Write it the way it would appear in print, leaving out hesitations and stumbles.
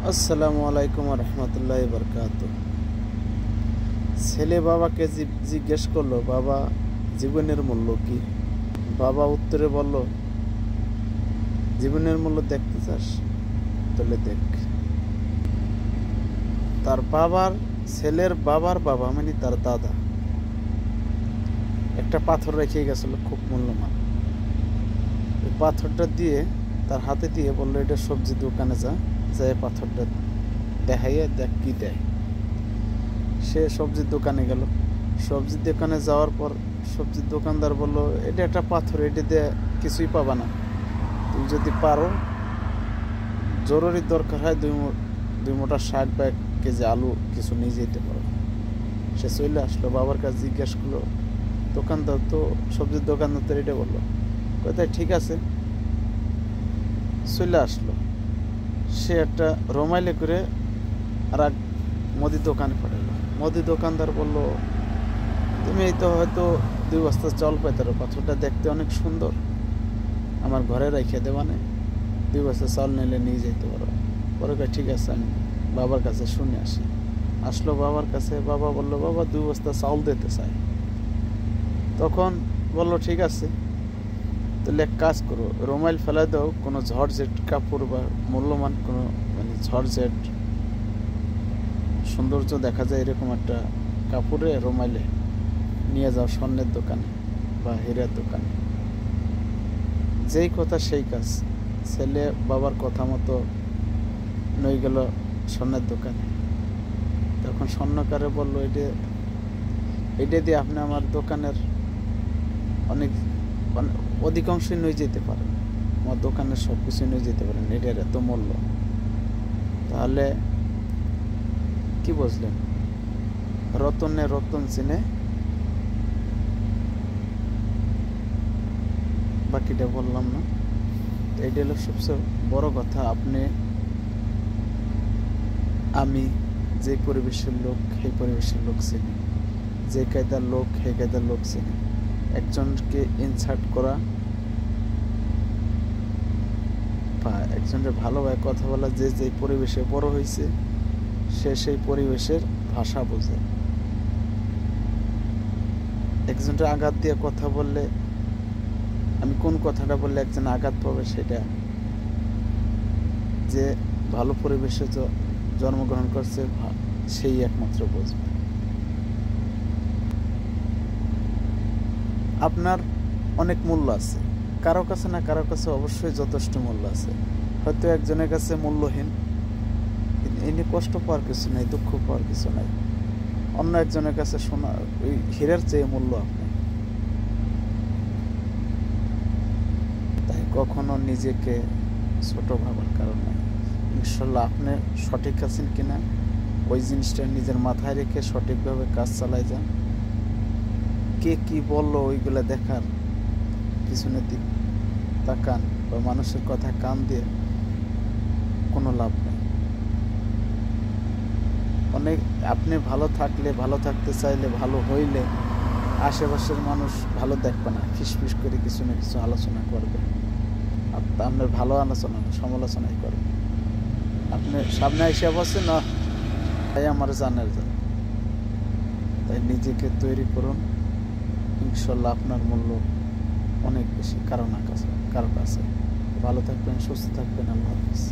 আসসালামু আলাইকুম রহমতুল্লাহ বরকাত। ছেলে বাবাকে জিজ্ঞেস করলো, বাবা জীবনের মূল্য কি? বাবা উত্তরে বলল, জীবনের মূল্য দেখতে চাস? তাহলে দেখ। তার বাবার ছেলের বাবার বাবা মানে তার দাদা একটা পাথর রেখে গেছিল, খুব মূল্যবান। ওই পাথরটা দিয়ে তার হাতে দিয়ে বললো, এটা সবজি দোকানে যা, পাথরটা দেখাইয়া দেখ কি দেয়। সে সবজির দোকানে গেল। সবজির দোকানে যাওয়ার পর সবজির দোকানদার বলল, এটা একটা পাথর, এটা দিয়ে কিছুই পাবা না। তুমি যদি পারো, জরুরি দরকার হয়, দুই মোটা শাক বা 1 কেজি আলু কিছু নিয়ে যেতে পারো। সে চলে আসলো, বাবার কাছে জিজ্ঞাসা করলো। দোকানদার তো সবজির দোকানদার তো এটা বললো, কোথায় ঠিক আছে। চলে আসলো। সে একটা রোমাইলে করে আর এক মুদির দোকানে পাঠালো। মুদির দোকানদার বলল, তুমি এই তো হয়তো 2 বস্তা চাল পাইতারো, পাথরটা দেখতে অনেক সুন্দর, আমার ঘরে রেখে দেবানে, 2 বস্তা চাল নিলে নিয়ে যেতে পারো। পরে কয় ঠিক আছে, আমি বাবার কাছে শুনে আসি। আসলো বাবার কাছে। বাবা বলল, বাবা 2 বস্তা চাউল দিতে চাই। তখন বলল, ঠিক আছে, তাহলে এক কাজ করো, রোমাইল ফেলে দাও, কোনো ঝড়ঝেট কাপড় বা মূল্যবান কোনো মানে ঝড়ঝেট সৌন্দর্য দেখা যায় এরকম একটা কাপড়ে রোমাইলে নিয়ে যাও স্বর্ণের দোকানে বা হীরার দোকানে। যেই কথা সেই কাজ। ছেলে বাবার কথা মতো নই গেল স্বর্ণের দোকানে। তখন স্বর্ণকারে বলল, এটা দিয়ে আপনি আমার দোকানের অনেক অধিকাংশই নিয়ে যেতে পারেন, আমার দোকানের সব কিছু নিয়ে যেতে পারেন, এটার এত মূল্য। তাহলে কি বুঝলেন? রতনে রতন চিনে, বাকিটা বললাম না। এইটা হলো সবচেয়ে বড় কথা। আমি যে পরিবেশের লোক সেই পরিবেশের লোক চিনি, যে কায়দার লোক সেই কায়দার লোক চিনি। একজনকে ইনসার্ট করা বা একজনের ভালোভাবে কথা বলা, যে যেই পরিবেশে বড় হয়েছে সে সেই পরিবেশের ভাষা বোঝে। একজনের আঘাত দিয়ে কথা বললে, আমি কোন কথাটা বললে একজন আঘাত পাবে, সেটা যে ভালো পরিবেশে জন্মগ্রহণ করছে সেই একমাত্র বুঝবে। আপনার অনেক মূল্য আছে, কারো কাছে না কারো কাছে অবশ্যই যথেষ্ট মূল্য আছে। হয়তো একজনের কাছে মূল্যহীন, এনে কষ্ট পাওয়ার কিছু নাই, দুঃখ পাওয়ার কিছু নাই। অন্য একজনের কাছে সোনা ওই হীরার চেয়ে মূল্য আপনি। তাই কখনো নিজেকে ছোট ভাবার কারণ নাই। ইনশাল্লাহ আপনি সঠিক আছেন কিনা ওই জিনিসটা নিজের মাথায় রেখে সঠিকভাবে কাজ চালাই যান। কে কি বললো ওইগুলা দেখার পিছনে দিক তাকান বা মানুষের কথা কান দিয়ে কোনো লাভ নেই। অনেক আপনি ভালো থাকলে, ভালো থাকতে চাইলে, ভালো হইলে আশেপাশের মানুষ ভালো দেখবে না, ফিসফিস করে কিছু না কিছু আলোচনা করবে। আপনার ভালো আলোচনা না, সমালোচনাই করবে। আপনি সামনে এসে বসে না, তাই আমার জানের যান। তাই নিজেকে তৈরি করুন, ইনশাল্লাহ আপনার মূল্য অনেক বেশি কারো কাছে। ভালো থাকবেন, সুস্থ থাকবেন। আল্লাহ হাফেজ।